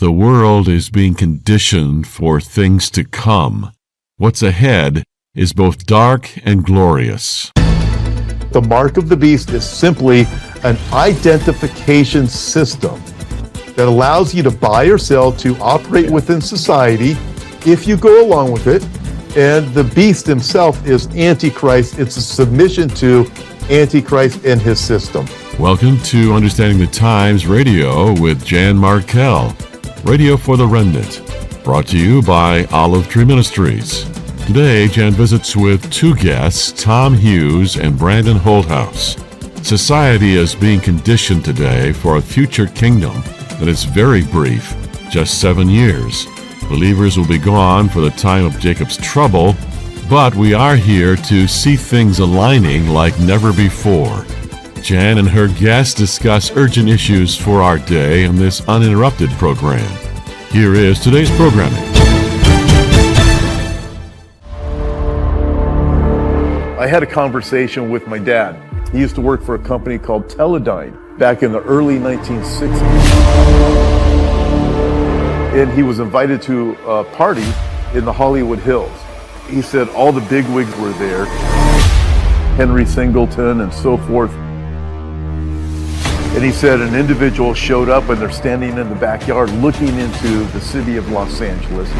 The world is being conditioned for things to come. What's ahead is both dark and glorious. The mark of the beast is simply an identification system that allows you to buy or sell, to operate within society if you go along with it. And the beast himself is Antichrist. It's a submission to Antichrist and his system. Welcome to Understanding the Times Radio with Jan Markell, Radio for the Remnant, brought to you by Olive Tree Ministries. Today, Jan visits with two guests, Tom Hughes and Brandon Holthaus. Society is being conditioned today for a future kingdom that is very brief, just 7 years. Believers will be gone for the time of Jacob's trouble, but we are here to see things aligning like never before. Jan and her guests discuss urgent issues for our day in this uninterrupted program. Here is today's programming. I had a conversation with my dad. He used to work for a company called Teledyne back in the early 1960s. And he was invited to a party in the Hollywood Hills. He said all the bigwigs were there, Henry Singleton and so forth. And he said an individual showed up and they're standing in the backyard looking into the city of Los Angeles.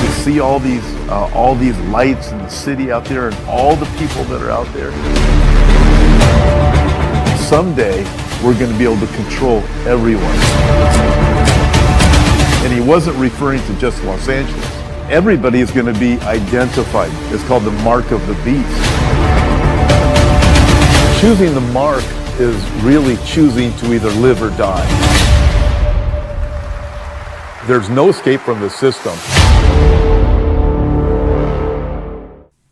You see all these lights in the city out there and all the people that are out there. Someday, we're going to be able to control everyone. And he wasn't referring to just Los Angeles. Everybody is going to be identified. It's called the mark of the beast. Choosing the mark is really choosing to either live or die. There's no escape from the system.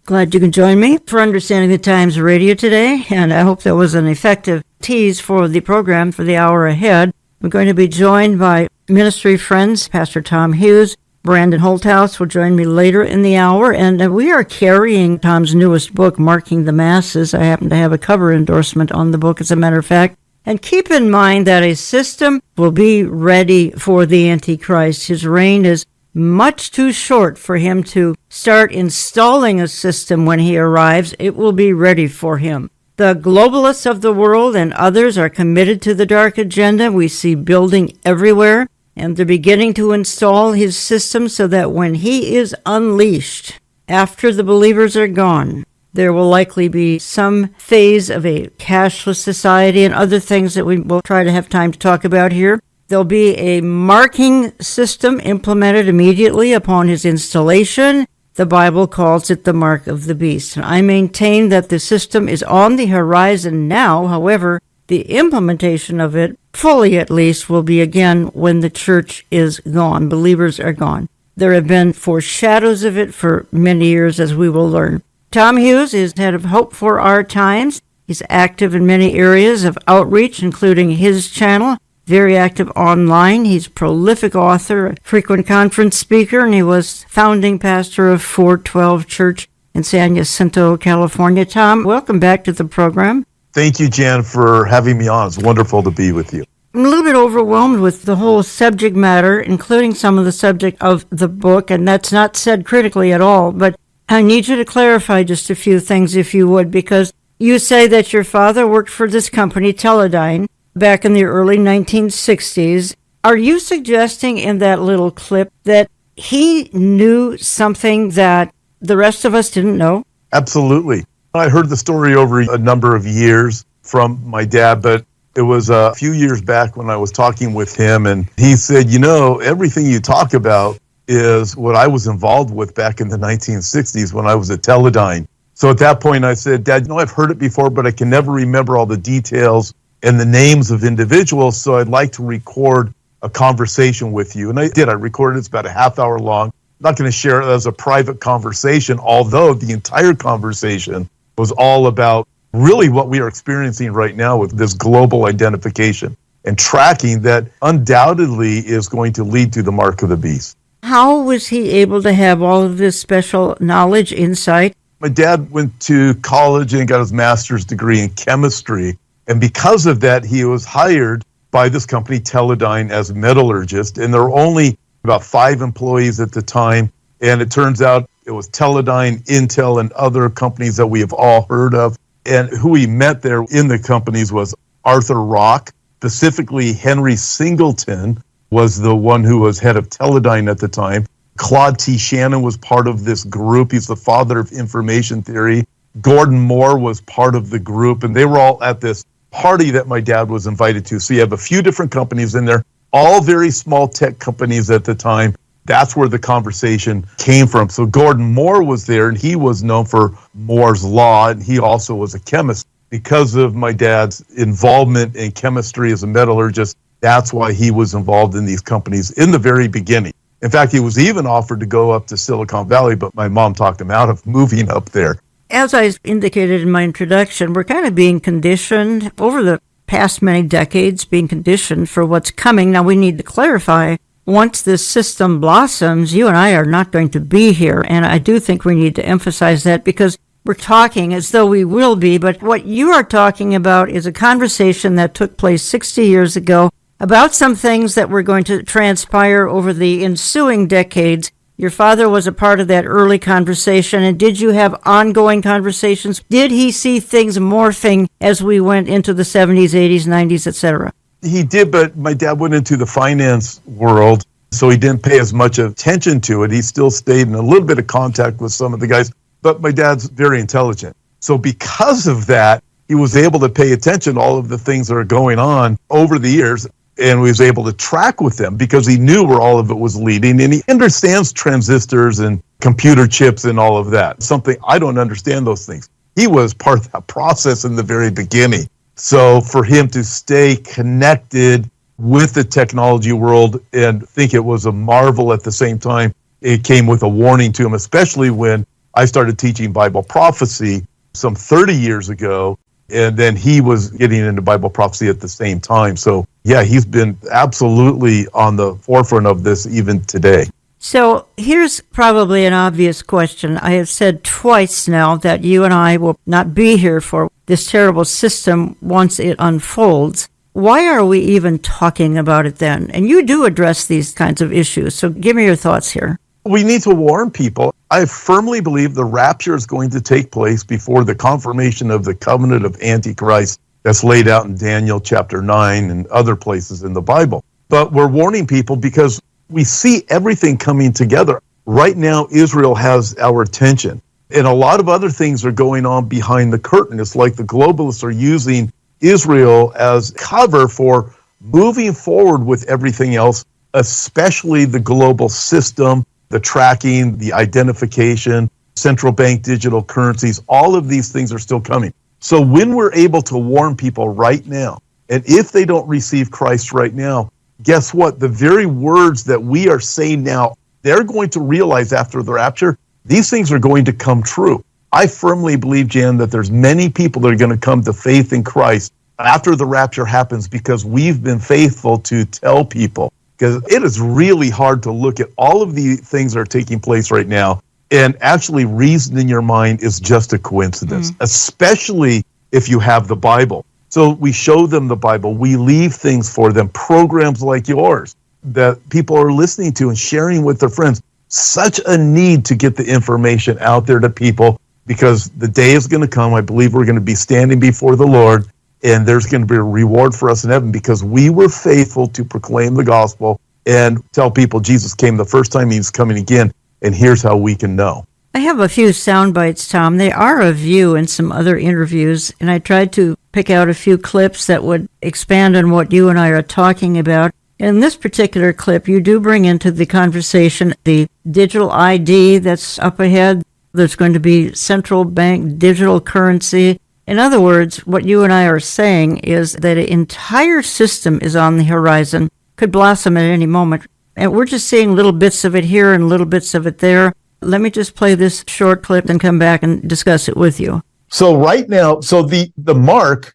Glad you can join me for Understanding the Times Radio today, and I hope that was an effective tease for the program for the hour ahead. We're going to be joined by ministry friends, Pastor Tom Hughes. Brandon Holthaus will join me later in the hour, and we are carrying Tom's newest book, Marking the Masses. I happen to have a cover endorsement on the book, as a matter of fact. And keep in mind that a system will be ready for the Antichrist. His reign is much too short for him to start installing a system when he arrives. It will be ready for him. The globalists of the world and others are committed to the dark agenda. We see building everywhere. And they're beginning to install his system so that when he is unleashed, after the believers are gone, there will likely be some phase of a cashless society and other things that we will try to have time to talk about here. There'll be a marking system implemented immediately upon his installation. The Bible calls it the mark of the beast. And I maintain that the system is on the horizon now. However, the implementation of it, fully at least, will be again when the church is gone. Believers are gone. There have been foreshadows of it for many years, as we will learn. Tom Hughes is head of Hope for Our Times. He's active in many areas of outreach, including his channel, very active online. He's a prolific author, a frequent conference speaker, and he was founding pastor of 412 Church in San Jacinto, California. Tom, welcome back to the program. Thank you, Jan, for having me on. It's wonderful to be with you. I'm a little bit overwhelmed with the whole subject matter, including some of the subject of the book, and that's not said critically at all, but I need you to clarify just a few things, if you would, because you say that your father worked for this company, Teledyne, back in the early 1960s. Are you suggesting in that little clip that he knew something that the rest of us didn't know? Absolutely. I heard the story over a number of years from my dad, but it was a few years back when I was talking with him, and he said, everything you talk about is what I was involved with back in the 1960s when I was at Teledyne. So at that point I said, Dad, I've heard it before, but I can never remember all the details and the names of individuals, so I'd like to record a conversation with you. And I did. I recorded it. It's about a half hour long. I'm not going to share it as a private conversation, although the entire conversation was all about really what we are experiencing right now with this global identification and tracking that undoubtedly is going to lead to the mark of the beast. How was he able to have all of this special knowledge, insight? My dad went to college and got his master's degree in chemistry. And because of that, he was hired by this company, Teledyne, as a metallurgist. And there were only about 5 employees at the time. And it turns out it was Teledyne, Intel, and other companies that we have all heard of. And who we met there in the companies was Arthur Rock, specifically Henry Singleton was the one who was head of Teledyne at the time. Claude T. Shannon was part of this group. He's the father of information theory. Gordon Moore was part of the group, and they were all at this party that my dad was invited to. So you have a few different companies in there, all very small tech companies at the time. That's where the conversation came from. So Gordon Moore was there, and he was known for Moore's Law, and he also was a chemist. Because of my dad's involvement in chemistry as a metallurgist, that's why he was involved in these companies in the very beginning. In fact, he was even offered to go up to Silicon Valley, but my mom talked him out of moving up there. As I indicated in my introduction, we're kind of being conditioned over the past many decades, being conditioned for what's coming. Now, we need to clarify, once this system blossoms, you and I are not going to be here. And I do think we need to emphasize that, because we're talking as though we will be. But what you are talking about is a conversation that took place 60 years ago about some things that were going to transpire over the ensuing decades. Your father was a part of that early conversation, and did you have ongoing conversations? Did he see things morphing as we went into the 70s, 80s, 90s, etc.? He did, but my dad went into the finance world, so he didn't pay as much attention to it. He still stayed in a little bit of contact with some of the guys, but my dad's very intelligent. So because of that, he was able to pay attention to all of the things that are going on over the years, and was able to track with them because he knew where all of it was leading, and he understands transistors and computer chips and all of that. Something I don't understand those things. He was part of that process in the very beginning. So for him to stay connected with the technology world and think it was a marvel at the same time, it came with a warning to him, especially when I started teaching Bible prophecy some 30 years ago, and then he was getting into Bible prophecy at the same time. So yeah, he's been absolutely on the forefront of this even today. So here's probably an obvious question. I have said twice now that you and I will not be here for this terrible system once it unfolds. Why are we even talking about it then? And you do address these kinds of issues, so give me your thoughts here. We need to warn people. I firmly believe the rapture is going to take place before the confirmation of the covenant of Antichrist that's laid out in Daniel chapter 9 and other places in the Bible. But we're warning people because we see everything coming together. Right now, Israel has our attention. And a lot of other things are going on behind the curtain. It's like the globalists are using Israel as cover for moving forward with everything else, especially the global system, the tracking, the identification, central bank digital currencies. All of these things are still coming. So when we're able to warn people right now, and if they don't receive Christ right now, guess what? The very words that we are saying now, they're going to realize after the rapture, these things are going to come true. I firmly believe, Jan, that there's many people that are going to come to faith in Christ after the rapture happens because we've been faithful to tell people. Because it is really hard to look at all of the things that are taking place right now and actually reason in your mind is just a coincidence, especially if you have the Bible. So we show them the Bible. We leave things for them, programs like yours that people are listening to and sharing with their friends. Such a need to get the information out there to people because the day is going to come. I believe we're going to be standing before the Lord, and there's going to be a reward for us in heaven because we were faithful to proclaim the gospel and tell people Jesus came the first time, he's coming again, and here's how we can know. I have a few sound bites, Tom. They are of you in some other interviews, and I tried to pick out a few clips that would expand on what you and I are talking about. In this particular clip, you do bring into the conversation the digital ID that's up ahead. There's going to be central bank digital currency. In other words, what you and I are saying is that an entire system is on the horizon, could blossom at any moment. And we're just seeing little bits of it here and little bits of it there. Let me just play this short clip and come back and discuss it with you. So right now, the mark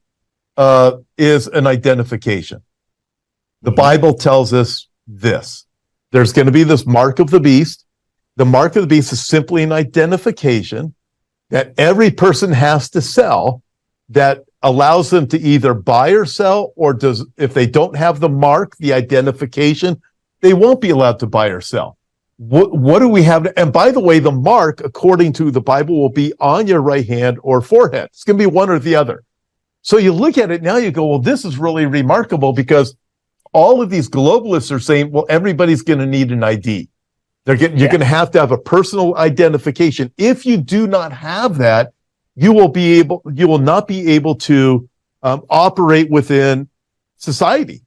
is an identification. The Bible tells us this. There's going to be this mark of the beast. The mark of the beast is simply an identification that every person has to sell that allows them to either buy or sell, or if they don't have the mark, the identification, they won't be allowed to buy or sell. What do we have? And by the way, the mark, according to the Bible, will be on your right hand or forehead. It's going to be one or the other. So you look at it now, you go, well, this is really remarkable, because all of these globalists are saying, well, everybody's going to need an ID. You're going to have a personal identification. If you do not have that, you will not be able to operate within society.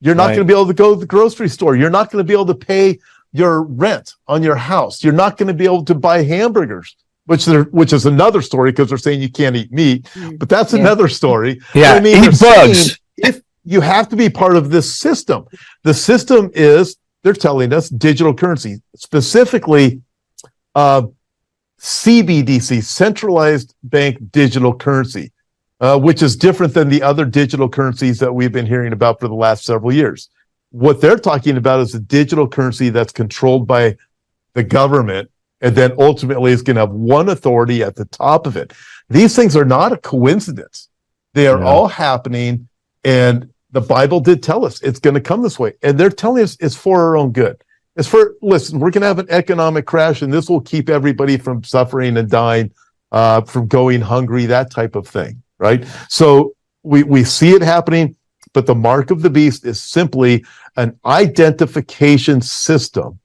You're not going to be able to go to the grocery store. You're not going to be able to pay your rent on your house. You're not going to be able to buy hamburgers, which is another story, because they're saying you can't eat meat, but that's another story. Yeah, I mean, eat bugs. If you have to be part of this system, the system is, they're telling us, digital currency, specifically CBDC, centralized bank digital currency, which is different than the other digital currencies that we've been hearing about for the last several years. What they're talking about is a digital currency that's controlled by the government, and then ultimately is going to have one authority at the top of it. These things are not a coincidence. They are all happening, and the Bible did tell us it's going to come this way. And they're telling us it's for our own good. Listen, we're going to have an economic crash, and this will keep everybody from suffering and dying, from going hungry, that type of thing, right? So we see it happening, but the mark of the beast is simply an identification system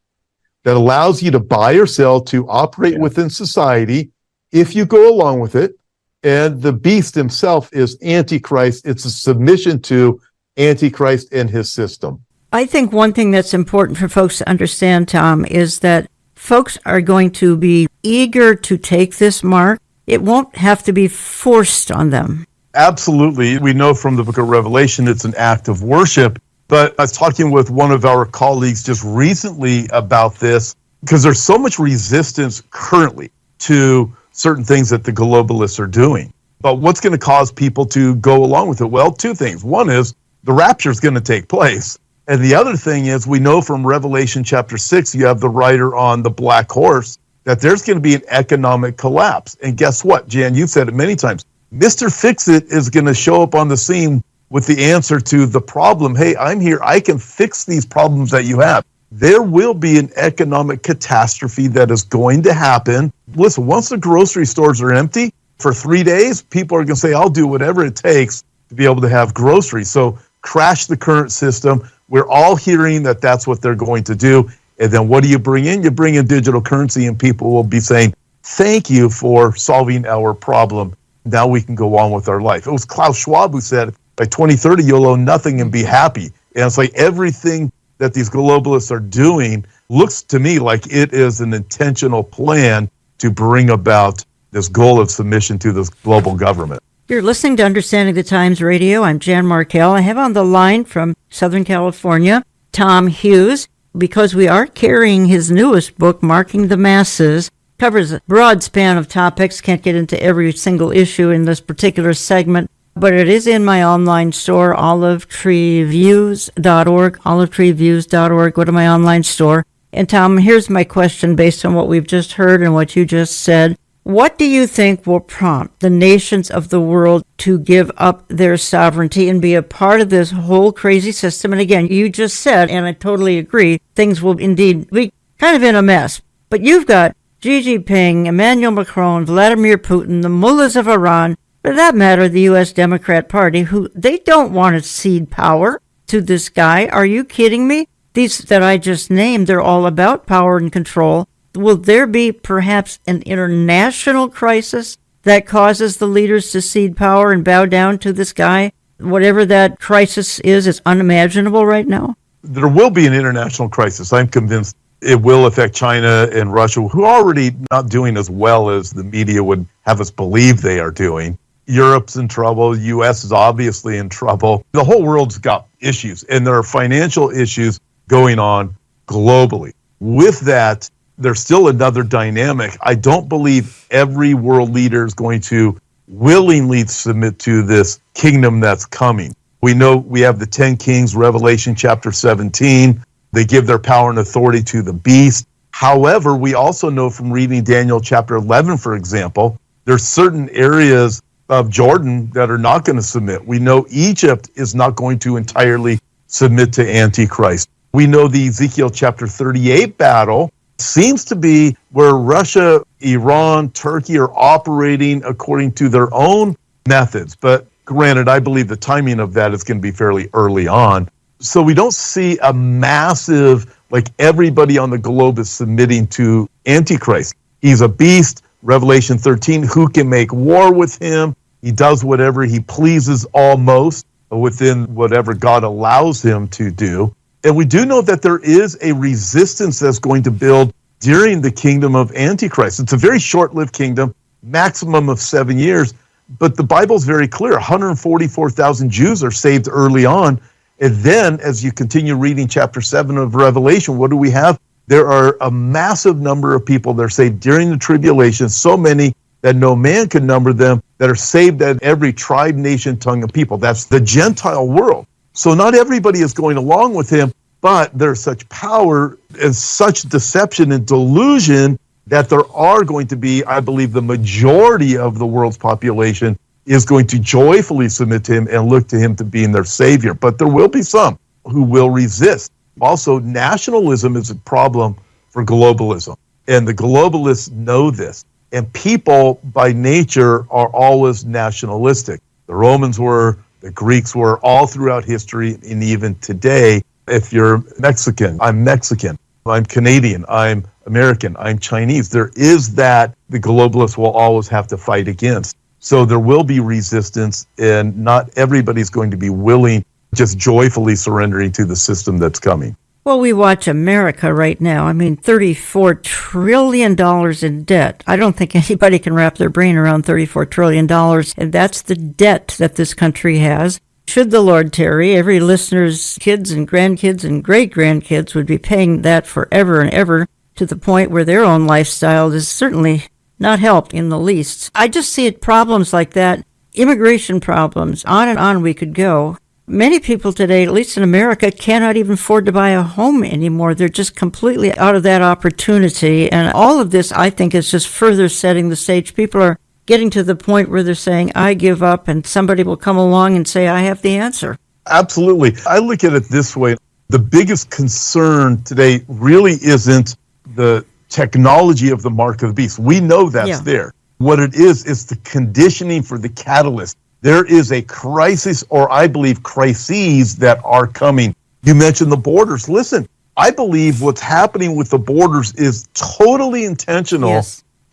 that allows you to buy or sell, to operate within society if you go along with it. And the beast himself is Antichrist. It's a submission to Antichrist and his system. I think one thing that's important for folks to understand, Tom, is that folks are going to be eager to take this mark. It won't have to be forced on them. Absolutely. We know from the book of Revelation it's an act of worship. But I was talking with one of our colleagues just recently about this, because there's so much resistance currently to certain things that the globalists are doing. But what's going to cause people to go along with it? Well, two things. One is the rapture is going to take place. And the other thing is, we know from Revelation chapter 6, you have the rider on the black horse, that there's going to be an economic collapse. And guess what, Jan? You've said it many times. Mr. Fix-It is going to show up on the scene with the answer to the problem. Hey, I'm here. I can fix these problems that you have. There will be an economic catastrophe that is going to happen. Listen, once the grocery stores are empty for 3 days, people are going to say, I'll do whatever it takes to be able to have groceries. So crash the current system. We're all hearing that that's what they're going to do. And then what do you bring in? You bring in digital currency, and people will be saying, thank you for solving our problem. Now we can go on with our life. It was Klaus Schwab who said, by 2030, you'll own nothing and be happy. And it's like everything that these globalists are doing looks to me like it is an intentional plan to bring about this goal of submission to this global government. You're listening to Understanding the Times Radio. I'm Jan Markell. I have on the line from Southern California, Tom Hughes, because we are carrying his newest book, Marking the Masses. Covers a broad span of topics. Can't get into every single issue in this particular segment, but it is in my online store, olivetreeviews.org, olivetreeviews.org. Go to my online store. And Tom, here's my question based on what we've just heard and what you just said. What do you think will prompt the nations of the world to give up their sovereignty and be a part of this whole crazy system? And again, you just said, and I totally agree, things will indeed be kind of in a mess. But you've got Xi Jinping, Emmanuel Macron, Vladimir Putin, the mullahs of Iran, for that matter, the U.S. Democrat Party, who they don't want to cede power to this guy. Are you kidding me? These that I just named, they're all about power and control. Will there be perhaps an international crisis that causes the leaders to cede power and bow down to this guy? Whatever that crisis is, it's unimaginable right now. There will be an international crisis. I'm convinced it will affect China and Russia, who are already not doing as well as the media would have us believe they are doing. Europe's in trouble. The U.S. is obviously in trouble. The whole world's got issues, and there are financial issues going on globally. With that, there's still another dynamic. I don't believe every world leader is going to willingly submit to this kingdom that's coming. We know we have the 10 kings, Revelation chapter 17. They give their power and authority to the beast. However, we also know from reading Daniel chapter 11, for example, there's certain areas of Jordan that are not going to submit. We know Egypt is not going to entirely submit to Antichrist. We know the Ezekiel chapter 38 battle seems to be where Russia, Iran, Turkey are operating according to their own methods. But granted, I believe the timing of that is going to be fairly early on. So we don't see a massive, like everybody on the globe is submitting to Antichrist. He's a beast. Revelation 13, who can make war with him? He does whatever he pleases almost within whatever God allows him to do. And we do know that there is a resistance that's going to build during the kingdom of Antichrist. It's a very short-lived kingdom, maximum of 7 years. But the Bible's very clear. 144,000 Jews are saved early on. And then as you continue reading chapter 7 of Revelation, what do we have? There are a massive number of people that are saved during the tribulation, so many that no man can number them, that are saved at every tribe, nation, tongue, and people. That's the Gentile world. So not everybody is going along with him, but there's such power and such deception and delusion that there are going to be, I believe, the majority of the world's population is going to joyfully submit to him and look to him to being their savior. But there will be some who will resist. Also, nationalism is a problem for globalism, and the globalists know this. And people, by nature, are always nationalistic. The Romans were, the Greeks were, all throughout history, and even today. If you're Mexican, I'm Mexican. I'm Canadian, I'm American, I'm Chinese. There is that the globalists will always have to fight against. So there will be resistance, and not everybody's going to be willing, just joyfully surrendering to the system that's coming. Well, we watch America right now. I mean, $34 trillion in debt. I don't think anybody can wrap their brain around $34 trillion, and that's the debt that this country has. Should the Lord tarry, every listener's kids and grandkids and great-grandkids would be paying that forever and ever, to the point where their own lifestyle is certainly not helped in the least. I just see it problems like that, immigration problems, on and on we could go. Many people today, at least in America, cannot even afford to buy a home anymore. They're just completely out of that opportunity. And all of this, I think, is just further setting the stage. People are getting to the point where they're saying, I give up, and somebody will come along and say, I have the answer. Absolutely. I look at it this way. The biggest concern today really isn't the technology of the mark of the beast. We know that's there. What it is the conditioning for the catalyst. There is a crisis, or I believe crises that are coming. You mentioned the borders. Listen, I believe what's happening with the borders is totally intentional,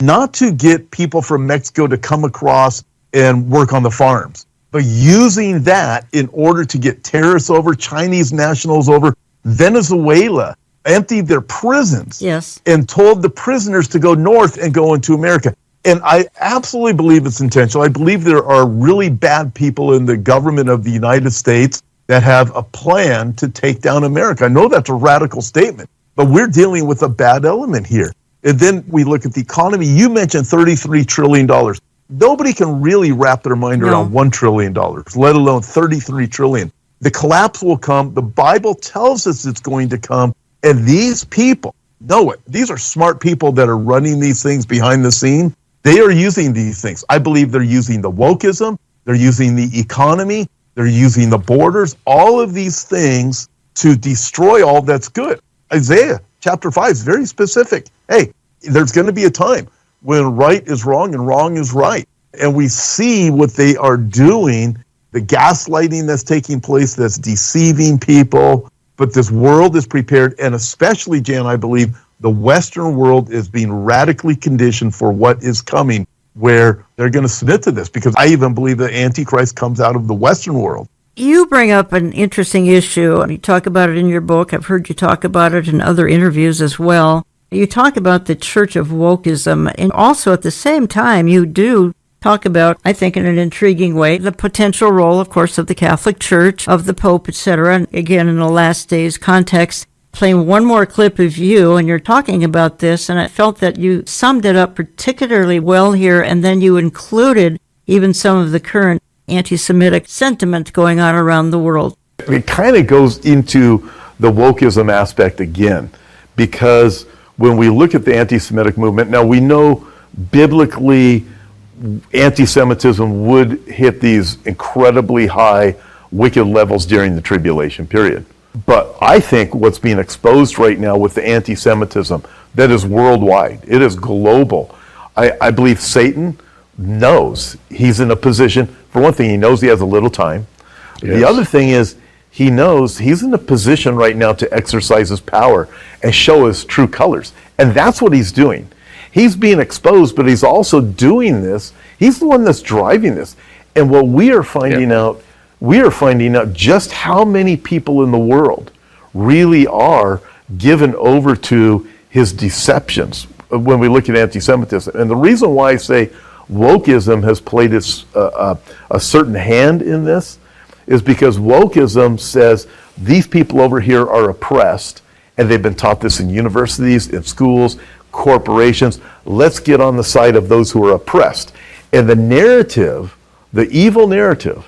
not to get people from Mexico to come across and work on the farms, but using that in order to get terrorists over, Chinese nationals over. Venezuela emptied their prisons and told the prisoners to go north and go into America. And I absolutely believe it's intentional. I believe there are really bad people in the government of the United States that have a plan to take down America. I know that's a radical statement, but we're dealing with a bad element here. And then we look at the economy. You mentioned $33 trillion. Nobody can really wrap their mind around $1 trillion, let alone $33 trillion. The collapse will come. The Bible tells us it's going to come. And these people know it. These are smart people that are running these things behind the scene. They are using these things. I believe they're using the wokeism. They're using the economy. They're using the borders. All of these things to destroy all that's good. Isaiah chapter 5 is very specific. Hey, there's going to be a time when right is wrong and wrong is right. And we see what they are doing, the gaslighting that's taking place, that's deceiving people. But this world is prepared, and especially, Jan, I believe, the Western world is being radically conditioned for what is coming, where they're going to submit to this, because I even believe the Antichrist comes out of the Western world. You bring up an interesting issue. You talk about it in your book. I've heard you talk about it in other interviews as well. You talk about the Church of Wokeism, and also at the same time, you do talk about, I think in an intriguing way, the potential role, of course, of the Catholic Church, of the Pope, etc. And again, in the last days context, playing one more clip of you, and you're talking about this, and I felt that you summed it up particularly well here, and then you included even some of the current anti-Semitic sentiment going on around the world. It kind of goes into the wokeism aspect again, because when we look at the anti-Semitic movement, now we know biblically anti-Semitism would hit these incredibly high wicked levels during the tribulation period. But I think what's being exposed right now with the anti-Semitism, that is worldwide, it is global. I believe Satan knows he's in a position, for one thing, he knows he has a little time. Yes. The other thing is, he knows he's in a position right now to exercise his power and show his true colors. And that's what he's doing. He's being exposed, but he's also doing this. He's the one that's driving this. And what we are finding out, just how many people in the world really are given over to his deceptions when we look at anti-Semitism. And the reason why I say wokeism has played a certain hand in this is because wokeism says these people over here are oppressed, and they've been taught this in universities, in schools, corporations. Let's get on the side of those who are oppressed. And the narrative, the evil narrative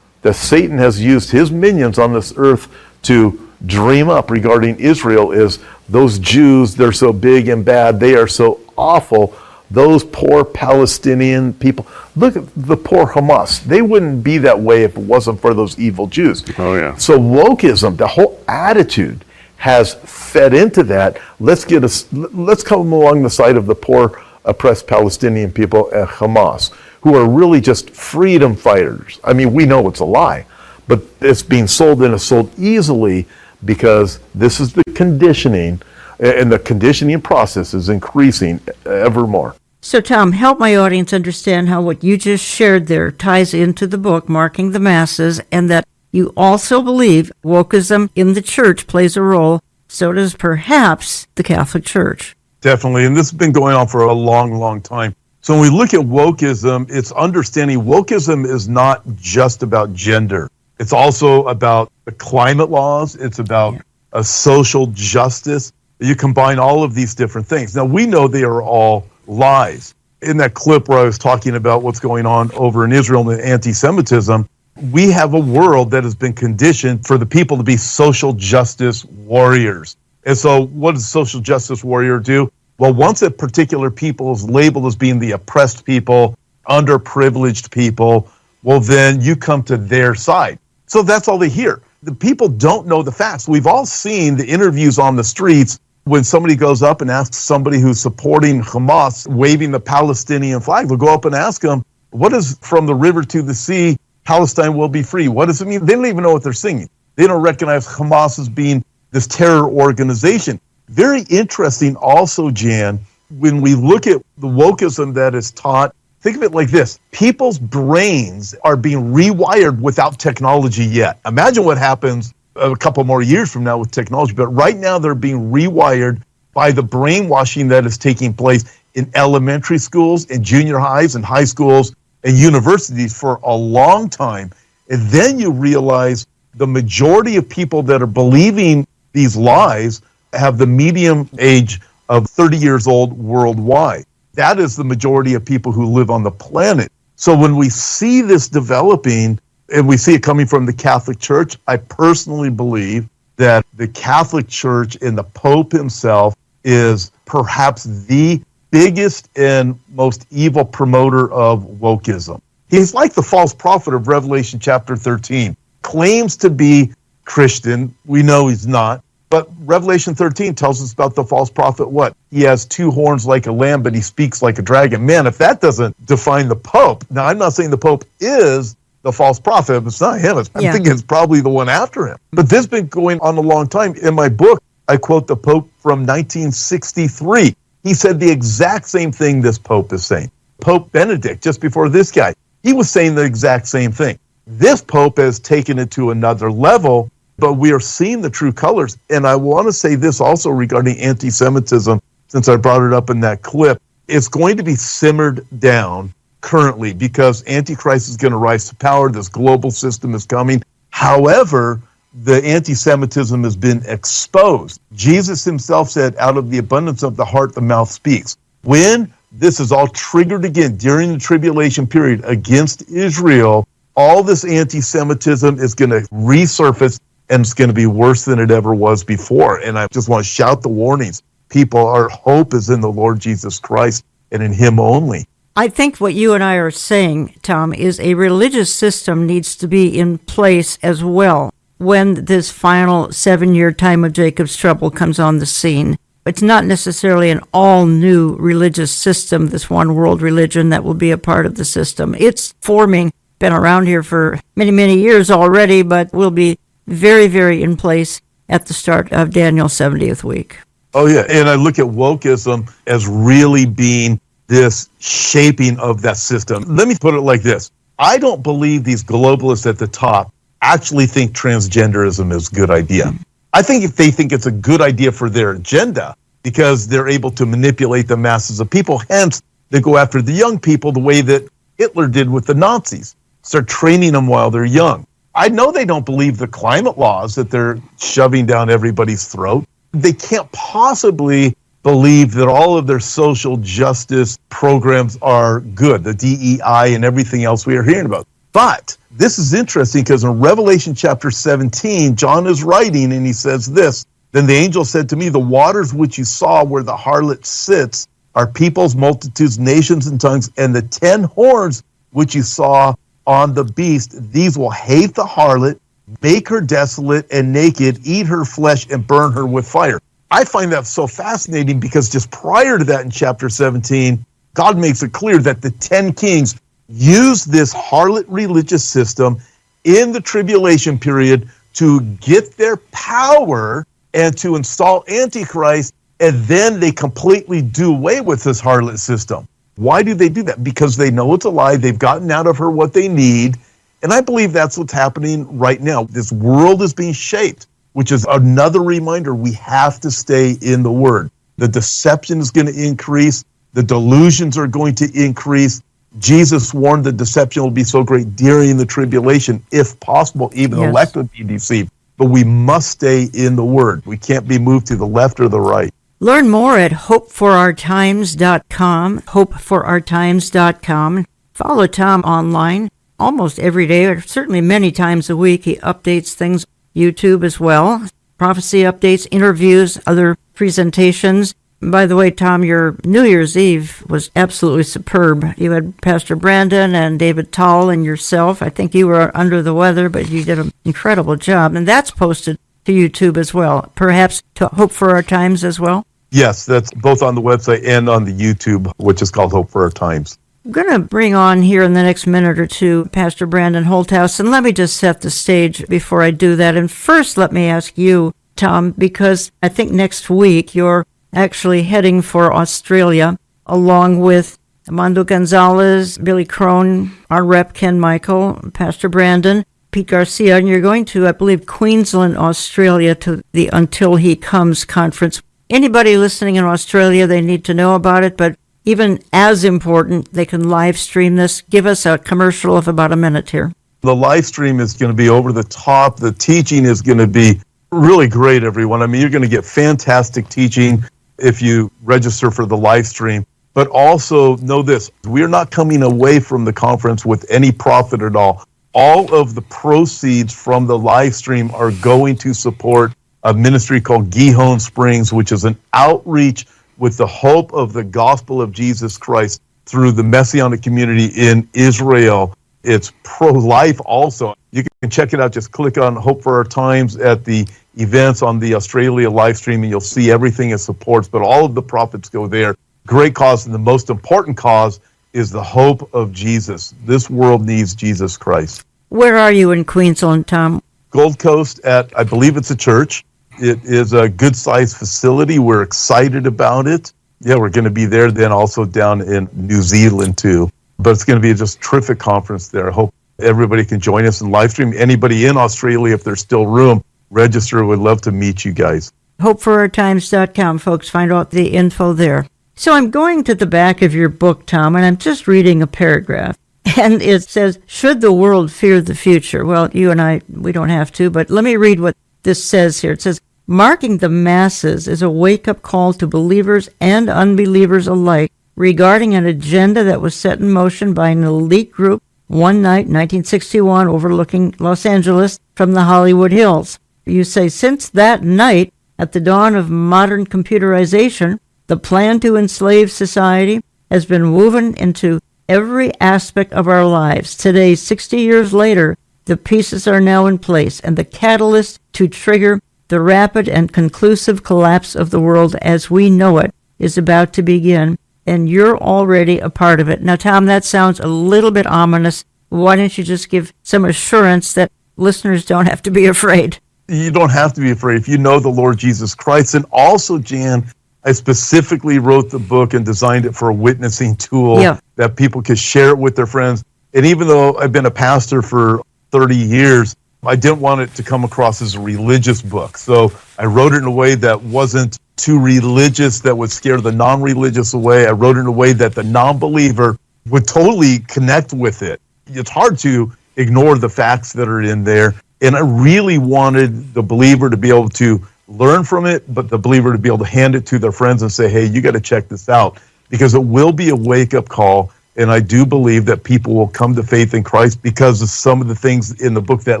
that Satan has used his minions on this earth to dream up regarding Israel is those Jews, they're so big and bad, they are so awful. Those poor Palestinian people, look at the poor Hamas. They wouldn't be that way if it wasn't for those evil Jews. Oh, yeah. So wokeism, the whole attitude has fed into that. Let's come along the side of the poor oppressed Palestinian people at Hamas, who are really just freedom fighters. I mean, we know it's a lie, but it's being sold and it's sold easily because this is the conditioning, and the conditioning process is increasing ever more. So, Tom, help my audience understand how what you just shared there ties into the book, Marking the Masses, and that you also believe wokeism in the church plays a role. So does perhaps the Catholic Church. Definitely, and this has been going on for a long, long time. So when we look at wokeism, it's understanding wokeism is not just about gender. It's also about the climate laws. It's about a social justice. You combine all of these different things. Now, we know they are all lies. In that clip where I was talking about what's going on over in Israel and anti-Semitism, we have a world that has been conditioned for the people to be social justice warriors. And so what does a social justice warrior do? Well, once a particular people is labeled as being the oppressed people, underprivileged people, well, then you come to their side. So that's all they hear. The people don't know the facts. We've all seen the interviews on the streets when somebody goes up and asks somebody who's supporting Hamas, waving the Palestinian flag. They'll go up and ask them, what is from the river to the sea, Palestine will be free? What does it mean? They don't even know what they're singing. They don't recognize Hamas as being this terror organization. Very interesting also, Jan, when we look at the wokeism that is taught, think of it like this. People's brains are being rewired without technology yet. Imagine what happens a couple more years from now with technology, but right now they're being rewired by the brainwashing that is taking place in elementary schools, in junior highs, and high schools, and universities for a long time. And then you realize the majority of people that are believing these lies have the median age of 30 years old worldwide. That is the majority of people who live on the planet. So when we see this developing, and we see it coming from the Catholic Church, I personally believe that the Catholic Church and the Pope himself is perhaps the biggest and most evil promoter of wokeism. He's like the false prophet of Revelation chapter 13. Claims to be Christian. We know he's not. But Revelation 13 tells us about the false prophet what? He has two horns like a lamb, but he speaks like a dragon. Man, if that doesn't define the Pope. Now, I'm not saying the Pope is the false prophet. It's not him. I'm thinking it's probably the one after him. But this has been going on a long time. In my book, I quote the Pope from 1963. He said the exact same thing this Pope is saying. Pope Benedict, just before this guy, he was saying the exact same thing. This Pope has taken it to another level, but we are seeing the true colors. And I want to say this also regarding anti-Semitism, since I brought it up in that clip. It's going to be simmered down currently because Antichrist is going to rise to power. This global system is coming. However, the anti-Semitism has been exposed. Jesus himself said, out of the abundance of the heart, the mouth speaks. When this is all triggered again during the tribulation period against Israel, all this anti-Semitism is going to resurface, and it's going to be worse than it ever was before. And I just want to shout the warnings. People, our hope is in the Lord Jesus Christ and in him only. I think what you and I are saying, Tom, is a religious system needs to be in place as well when this final 7-year time of Jacob's trouble comes on the scene. It's not necessarily an all-new religious system, this one world religion that will be a part of the system. It's forming, been around here for many, many years already, but will be very, very in place at the start of Daniel's 70th week. Oh, yeah. And I look at wokeism as really being this shaping of that system. Let me put it like this. I don't believe these globalists at the top actually think transgenderism is a good idea. I think if they think it's a good idea for their agenda, because they're able to manipulate the masses of people, hence they go after the young people the way that Hitler did with the Nazis, start training them while they're young. I know they don't believe the climate laws that they're shoving down everybody's throat. They can't possibly believe that all of their social justice programs are good, the DEI and everything else we are hearing about. But this is interesting because in Revelation chapter 17, John is writing and he says this, "Then the angel said to me, the waters which you saw where the harlot sits are peoples, multitudes, nations, and tongues, and the 10 horns which you saw on the beast, these will hate the harlot, make her desolate and naked, eat her flesh, and burn her with fire." I find that so fascinating because just prior to that in chapter 17, God makes it clear that the 10 kings use this harlot religious system in the tribulation period to get their power and to install Antichrist, and then they completely do away with this harlot system. Why do they do that? Because they know it's a lie. They've gotten out of her what they need. And I believe that's what's happening right now. This world is being shaped, which is another reminder we have to stay in the Word. The deception is going to increase. The delusions are going to increase. Jesus warned the deception will be so great during the tribulation, if possible, even the elect would be deceived. But we must stay in the Word. We can't be moved to the left or the right. Learn more at hopeforourtimes.com, hopeforourtimes.com. Follow Tom online almost every day, or certainly many times a week. He updates things, YouTube as well, prophecy updates, interviews, other presentations. By the way, Tom, your New Year's Eve was absolutely superb. You had Pastor Brandon and David Tall and yourself. I think you were under the weather, but you did an incredible job. And that's posted to YouTube as well, perhaps to Hope for Our Times as well? Yes, that's both on the website and on the YouTube, which is called Hope for Our Times. I'm going to bring on here in the next minute or two Pastor Brandon Holthaus, and let me just set the stage before I do that. And first, let me ask you, Tom, because I think next week you're actually heading for Australia, along with Armando Gonzalez, Billy Crone, our rep Ken Michael, Pastor Brandon, Pete Garcia, and you're going to, I believe, Queensland, Australia, to the Until He Comes conference. Anybody listening in Australia, they need to know about it, but even as important, they can live stream this. Give us a commercial of about a minute here. The live stream is going to be over the top. The teaching is going to be really great, everyone. I mean, you're going to get fantastic teaching if you register for the live stream. But also know this, we're not coming away from the conference with any profit at all. All of the proceeds from the live stream are going to support a ministry called Gihon Springs, which is an outreach with the hope of the gospel of Jesus Christ through the Messianic community in Israel. It's pro-life also. You can check it out. Just click on Hope for Our Times at the events on the Australia live stream, and you'll see everything it supports. But all of the profits go there. Great cause, and the most important cause is the hope of Jesus. This world needs Jesus Christ. Where are you in Queensland, Tom? Gold Coast at, I believe it's a church. It is a good-sized facility. We're excited about it. Yeah, we're going to be there, then also down in New Zealand, too. But it's going to be a just terrific conference there. I hope everybody can join us in live stream. Anybody in Australia, if there's still room, register. We'd love to meet you guys. HopeForOurTimes.com, folks. Find out the info there. So I'm going to the back of your book, Tom, and I'm just reading a paragraph. And it says, should the world fear the future? Well, you and I, we don't have to, but let me read what this says here. It says, marking the masses is a wake-up call to believers and unbelievers alike regarding an agenda that was set in motion by an elite group one night, 1961, overlooking Los Angeles from the Hollywood Hills. You say, since that night, at the dawn of modern computerization, the plan to enslave society, has been woven into every aspect of our lives. Today, 60 years later, the pieces are now in place, and the catalyst to trigger the rapid and conclusive collapse of the world as we know it is about to begin, and you're already a part of it. Now, Tom, that sounds a little bit ominous. Why don't you just give some assurance that listeners don't have to be afraid? You don't have to be afraid if you know the Lord Jesus Christ. And also, Jan, I specifically wrote the book and designed it for a witnessing tool that people could share it with their friends. And even though I've been a pastor for 30 years, I didn't want it to come across as a religious book. So I wrote it in a way that wasn't too religious, that would scare the non-religious away. I wrote it in a way that the non-believer would totally connect with it. It's hard to ignore the facts that are in there. And I really wanted the believer to be able to learn from it, but the believer to be able to hand it to their friends and say, hey, you got to check this out, because it will be a wake-up call. And I do believe that people will come to faith in Christ because of some of the things in the book that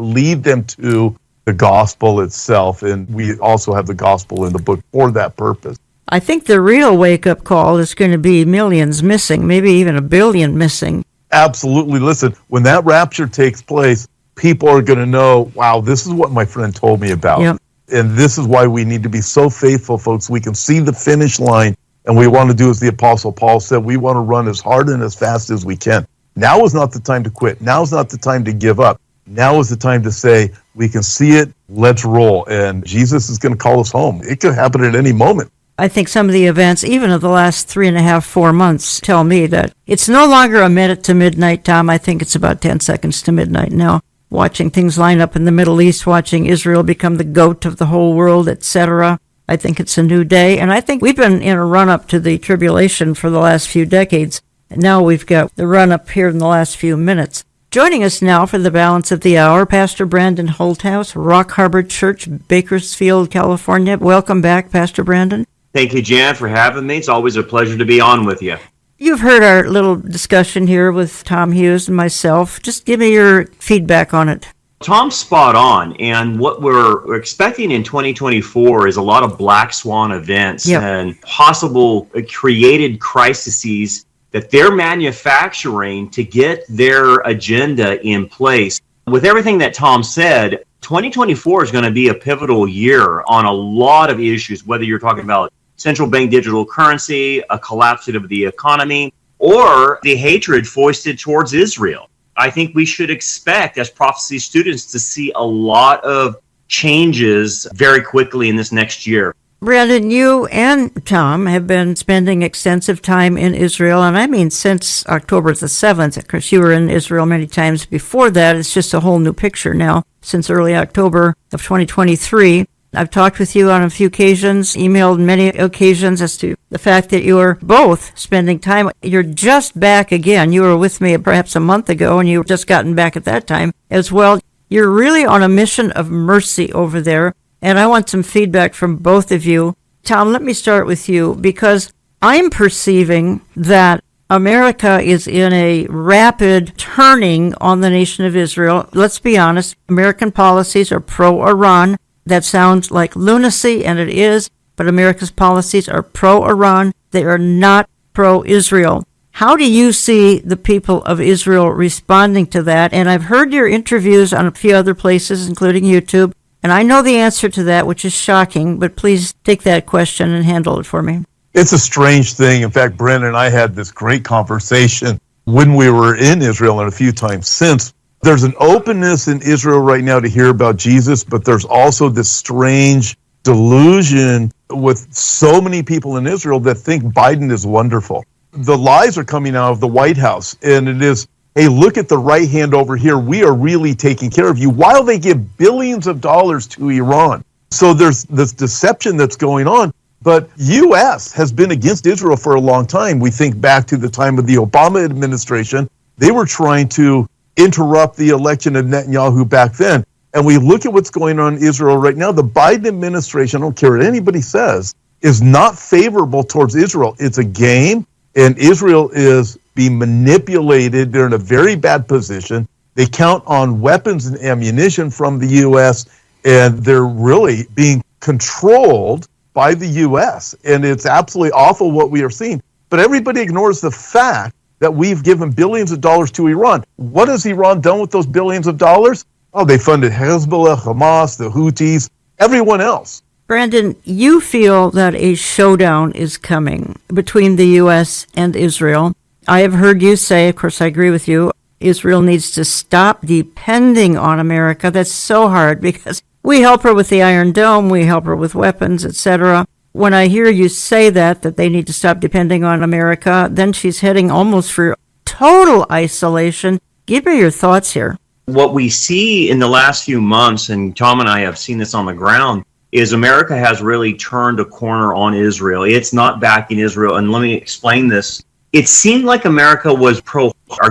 lead them to the gospel itself. And we also have the gospel in the book for that purpose. I think the real wake-up call is going to be millions missing, maybe even 1 billion missing. Absolutely. Listen, when that rapture takes place, people are going to know, wow, this is what my friend told me about. Yep. And this is why we need to be so faithful, folks. We can see the finish line, and we want to do as the Apostle Paul said, we want to run as hard and as fast as we can. Now is not the time to quit. Now is not the time to give up. Now is the time to say, we can see it, let's roll. And Jesus is going to call us home. It could happen at any moment. I think some of the events, even of the last 3.5, 4 months, tell me that it's no longer a minute to midnight, Tom. I think it's about 10 seconds to midnight now. Watching things line up in the Middle East, watching Israel become the goat of the whole world, etc. I think it's a new day. And I think we've been in a run-up to the tribulation for the last few decades. And now we've got the run-up here in the last few minutes. Joining us now for the balance of the hour, Pastor Brandon Holthaus, Rock Harbor Church, Bakersfield, California. Welcome back, Pastor Brandon. Thank you, Jan, for having me. It's always a pleasure to be on with you. You've heard our little discussion here with Tom Hughes and myself. Just give me your feedback on it. Tom's spot on, and what we're expecting in 2024 is a lot of black swan events and possible created crises that they're manufacturing to get their agenda in place. With everything that Tom said, 2024 is going to be a pivotal year on a lot of issues, whether you're talking about central bank digital currency, a collapse of the economy, or the hatred foisted towards Israel. I think we should expect, as prophecy students, to see a lot of changes very quickly in this next year. Brandon, you and Tom have been spending extensive time in Israel, and I mean since October the 7th. Of course, you were in Israel many times before that. It's just a whole new picture now since early October of 2023. I've talked with you on a few occasions, emailed many occasions as to the fact that you are both spending time. You're just back again. You were with me perhaps a month ago, and you've just gotten back at that time as well. You're really on a mission of mercy over there, and I want some feedback from both of you. Tom, let me start with you, because I'm perceiving that America is in a rapid turning on the nation of Israel. Let's be honest, American policies are pro-Iran. That sounds like lunacy, and it is, but America's policies are pro-Iran. They are not pro-Israel. How do you see the people of Israel responding to that? And I've heard your interviews on a few other places, including YouTube, and I know the answer to that, which is shocking, but please take that question and handle it for me. It's a strange thing. In fact, Brent and I had this great conversation when we were in Israel and a few times since. There's an openness in Israel right now to hear about Jesus, but there's also this strange delusion with so many people in Israel that think Biden is wonderful. The lies are coming out of the White House, and it is, hey, look at the right hand over here. We are really taking care of you, while they give billions of dollars to Iran. So there's this deception that's going on. But U.S. has been against Israel for a long time. We think back to the time of the Obama administration. They were trying to interrupt the election of Netanyahu back then. And we look at what's going on in Israel right now. The Biden administration, I don't care what anybody says, is not favorable towards Israel. It's a game, and Israel is being manipulated. They're in a very bad position. They count on weapons and ammunition from the U.S., and they're really being controlled by the U.S., and it's absolutely awful what we are seeing. But everybody ignores the fact that we've given billions of dollars to Iran. What has Iran done with those billions of dollars? Oh, they funded Hezbollah, Hamas, the Houthis, everyone else. Brandon, you feel that a showdown is coming between the U.S. and Israel. I have heard you say, of course I agree with you, Israel needs to stop depending on America. That's so hard because we help her with the Iron Dome, we help her with weapons, etc. When I hear you say that they need to stop depending on America, then she's heading almost for total isolation. Give me your thoughts here. What we see in the last few months, and Tom and I have seen this on the ground, is America has really turned a corner on Israel. It's not backing Israel. And let me explain this. It seemed like America was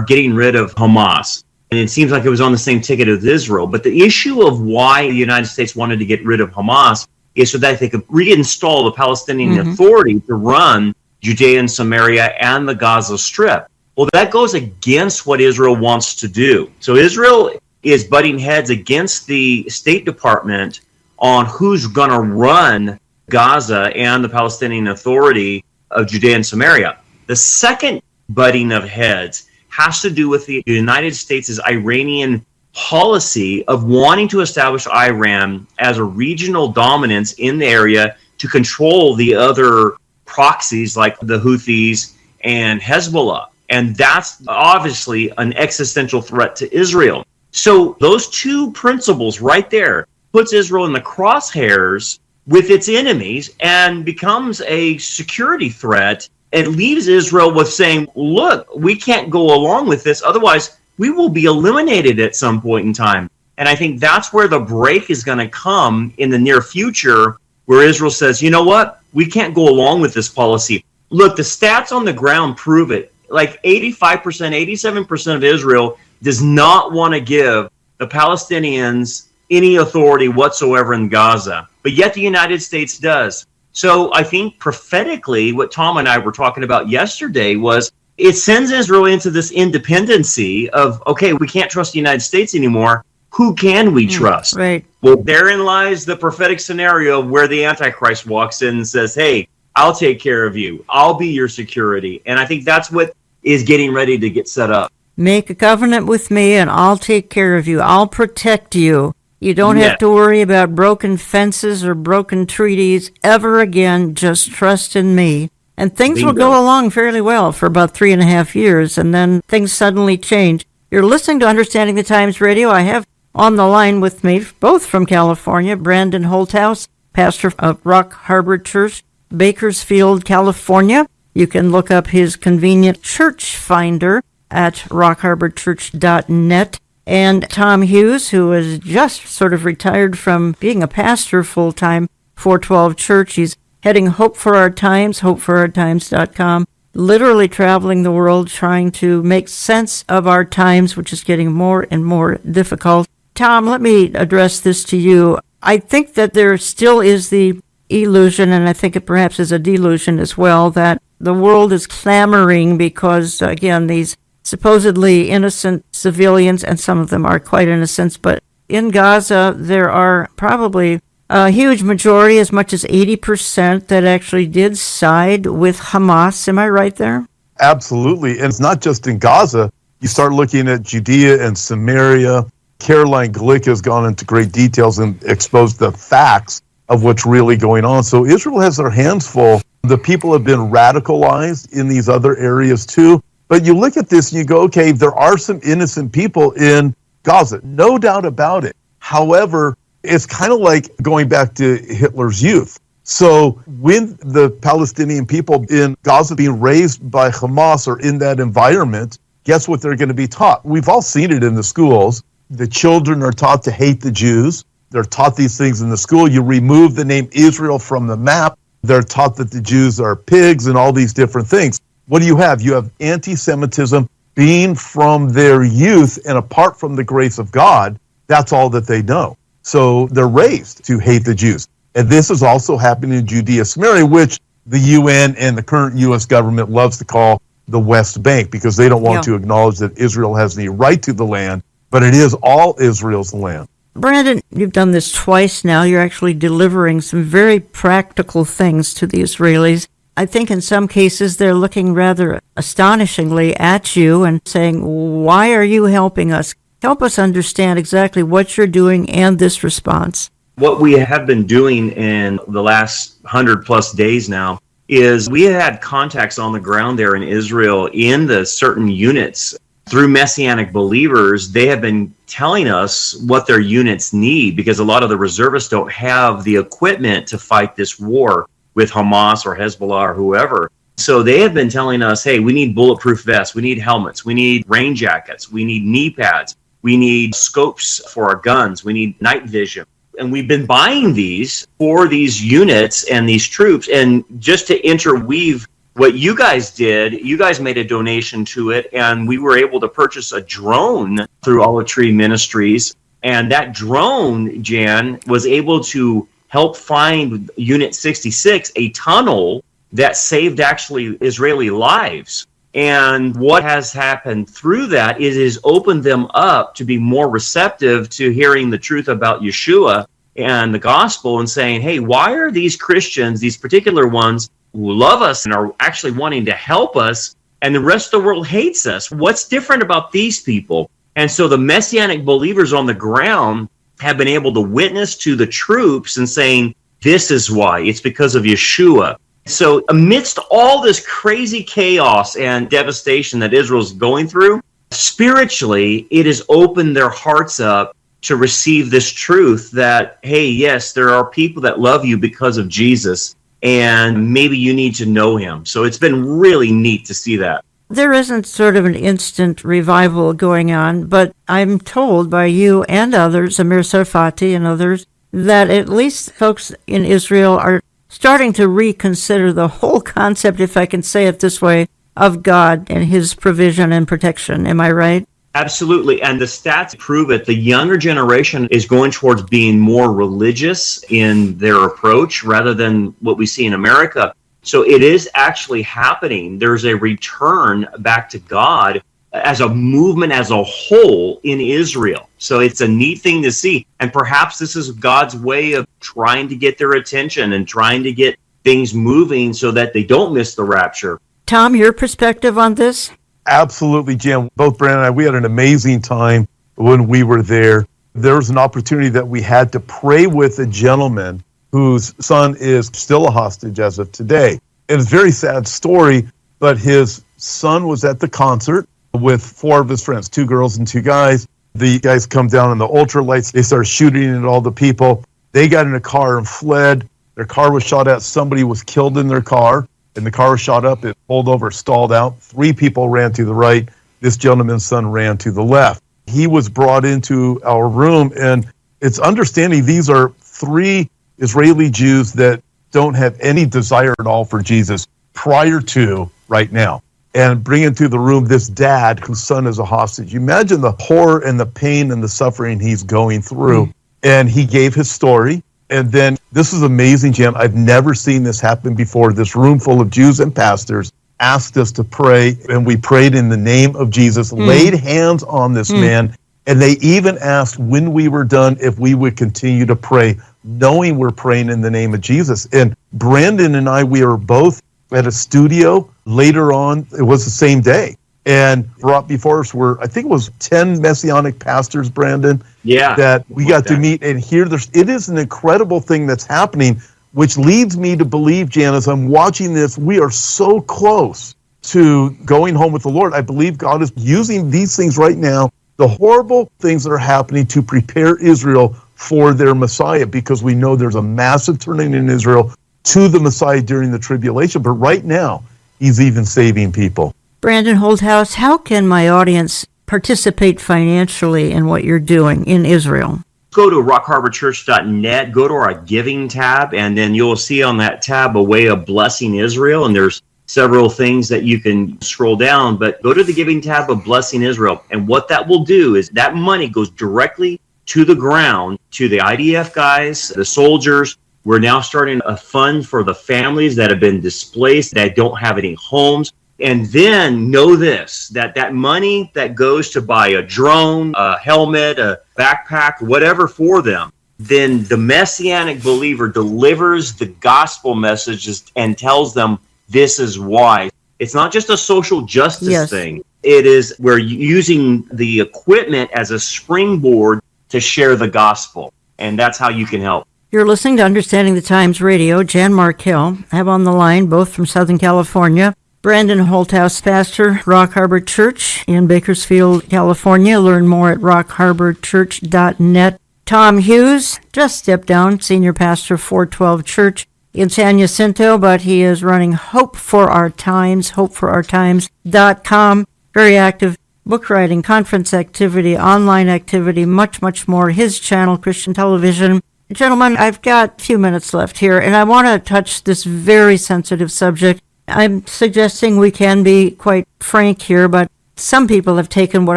getting rid of Hamas. And it seems like it was on the same ticket as Israel. But the issue of why the United States wanted to get rid of Hamas is so that they could reinstall the Palestinian Authority to run Judea and Samaria and the Gaza Strip. Well, that goes against what Israel wants to do. So Israel is butting heads against the State Department on who's going to run Gaza and the Palestinian Authority of Judea and Samaria. The second butting of heads has to do with the United States' Iranian policy of wanting to establish Iran as a regional dominance in the area to control the other proxies like the Houthis and Hezbollah. And that's obviously an existential threat to Israel. So those two principles right there puts Israel in the crosshairs with its enemies and becomes a security threat. It leaves Israel with saying, look, we can't go along with this. Otherwise, we will be eliminated at some point in time. And I think that's where the break is going to come in the near future, where Israel says, you know what? We can't go along with this policy. Look, the stats on the ground prove it. Like 85%, 87% of Israel does not want to give the Palestinians any authority whatsoever in Gaza. But yet the United States does. So I think prophetically, what Tom and I were talking about yesterday was it sends Israel into this independency of, okay, we can't trust the United States anymore. Who can we trust? Right. Well, therein lies the prophetic scenario where the Antichrist walks in and says, hey, I'll take care of you. I'll be your security. And I think that's what is getting ready to get set up. Make a covenant with me and I'll take care of you. I'll protect you. You don't have to worry about broken fences or broken treaties ever again. Just trust in me. And things will go along fairly well for about 3.5 years, and then things suddenly change. You're listening to Understanding the Times Radio. I have on the line with me, both from California, Brandon Holthaus, pastor of Rock Harbor Church, Bakersfield, California. You can look up his convenient church finder at rockharborchurch.net. And Tom Hughes, who is just sort of retired from being a pastor full-time, 412 Church. He's heading Hope for Our Times, hopeforourtimes.com, literally traveling the world trying to make sense of our times, which is getting more and more difficult. Tom, let me address this to you. I think that there still is the illusion, and I think it perhaps is a delusion as well, that the world is clamoring because, again, these supposedly innocent civilians, and some of them are quite innocent, but in Gaza there are probably a huge majority, as much as 80%, that actually did side with Hamas. Am I right there? Absolutely. And it's not just in Gaza. You start looking at Judea and Samaria. Caroline Glick has gone into great details and exposed the facts of what's really going on. So Israel has their hands full. The people have been radicalized in these other areas too. But you look at this and you go, okay, there are some innocent people in Gaza, no doubt about it. However, it's kind of like going back to Hitler's youth. So when the Palestinian people in Gaza being raised by Hamas or in that environment, guess what they're going to be taught? We've all seen it in the schools. The children are taught to hate the Jews. They're taught these things in the school. You remove the name Israel from the map. They're taught that the Jews are pigs and all these different things. What do you have? You have anti-Semitism being from their youth, and apart from the grace of God, that's all that they know. So they're raised to hate the Jews. And this is also happening in Judea, Samaria, which the UN and the current U.S. government loves to call the West Bank, because they don't want to acknowledge that Israel has the right to the land, but it is all Israel's land. Brandon, you've done this twice now. You're actually delivering some very practical things to the Israelis. I think in some cases they're looking rather astonishingly at you and saying, why are you helping us? Help us understand exactly what you're doing and this response. What we have been doing in the last 100 plus days now is we had contacts on the ground there in Israel in the certain units through Messianic believers. They have been telling us what their units need because a lot of the reservists don't have the equipment to fight this war with Hamas or Hezbollah or whoever. So they have been telling us, hey, we need bulletproof vests, we need helmets, we need rain jackets, we need knee pads, we need scopes for our guns, we need night vision. And we've been buying these for these units and these troops. And just to interweave what you guys did, you guys made a donation to it, and we were able to purchase a drone through Olive Tree Ministries. And that drone, Jan, was able to help find Unit 66, a tunnel that saved actually Israeli lives. And what has happened through that is it has opened them up to be more receptive to hearing the truth about Yeshua and the gospel and saying, hey, why are these Christians, these particular ones who love us and are actually wanting to help us, and the rest of the world hates us? What's different about these people? And so the Messianic believers on the ground have been able to witness to the troops and saying, this is why. It's because of Yeshua. So amidst all this crazy chaos and devastation that Israel's going through, spiritually, it has opened their hearts up to receive this truth that, hey, yes, there are people that love you because of Jesus, and maybe you need to know him. So it's been really neat to see that. There isn't sort of an instant revival going on, but I'm told by you and others, Amir Sarfati and others, that at least folks in Israel are starting to reconsider the whole concept, if I can say it this way, of God and his provision and protection. Am I right? Absolutely. And the stats prove it. The younger generation is going towards being more religious in their approach rather than what we see in America. So it is actually happening. There's a return back to God as a movement as a whole in Israel. So it's a neat thing to see. And perhaps this is God's way of trying to get their attention and trying to get things moving so that they don't miss the rapture. Tom, your perspective on this? Absolutely, Jan. Both Brandon and I, we had an amazing time when we were there. There was an opportunity that we had to pray with a gentleman whose son is still a hostage as of today. It's a very sad story, but his son was at the concert with 4 of his friends, 2 girls and 2 guys. The guys come down in the ultralights. They start shooting at all the people. They got in a car and fled. Their car was shot at. Somebody was killed in their car, and the car was shot up. It pulled over, stalled out. 3 people ran to the right. This gentleman's son ran to the left. He was brought into our room, and it's understanding these are 3 Israeli Jews that don't have any desire at all for Jesus prior to right now. And bring into the room this dad whose son is a hostage. You imagine the horror and the pain and the suffering he's going through. And he gave his story. And then this is amazing, Jim. I've never seen this happen before. This room full of Jews and pastors asked us to pray, and we prayed in the name of Jesus, laid hands on this man, and they even asked when we were done if we would continue to pray, knowing we're praying in the name of Jesus. And Brandon and I, we are both at a studio later on. It was the same day, and brought before us were, I think it was 10 Messianic pastors, Brandon, that we got to meet and hear. It is an incredible thing that's happening, which leads me to believe, Janice, I'm watching this, we are so close to going home with the Lord. I believe God is using these things right now, the horrible things that are happening, to prepare Israel for their Messiah, because we know there's a massive turning in Israel to the Messiah during the tribulation. But right now, he's even saving people. Brandon Holthaus, how can my audience participate financially in what you're doing in Israel? Go to rockharborchurch.net, go to our giving tab, and then you'll see on that tab a way of blessing Israel. And there's several things that you can scroll down, but go to the giving tab of Blessing Israel. And what that will do is that money goes directly to the ground, to the IDF guys, the soldiers. We're now starting a fund for the families that have been displaced, that don't have any homes. And then know this, that money that goes to buy a drone, a helmet, a backpack, whatever for them, then the Messianic believer delivers the gospel messages and tells them, this is why. It's not just a social justice thing. It is we're using the equipment as a springboard to share the gospel. And that's how you can help. You're listening to Understanding the Times Radio. Jan Markell. I have on the line, both from Southern California, Brandon Holthaus, pastor, Rock Harbor Church in Bakersfield, California. Learn more at rockharborchurch.net. Tom Hughes, just stepped down, senior pastor, 412 Church in San Jacinto, but he is running Hope for Our Times, hopeforourtimes.com. Very active book writing, conference activity, online activity, much, much more. His channel, Christian Television. Gentlemen, I've got a few minutes left here, and I want to touch this very sensitive subject. I'm suggesting we can be quite frank here, but some people have taken what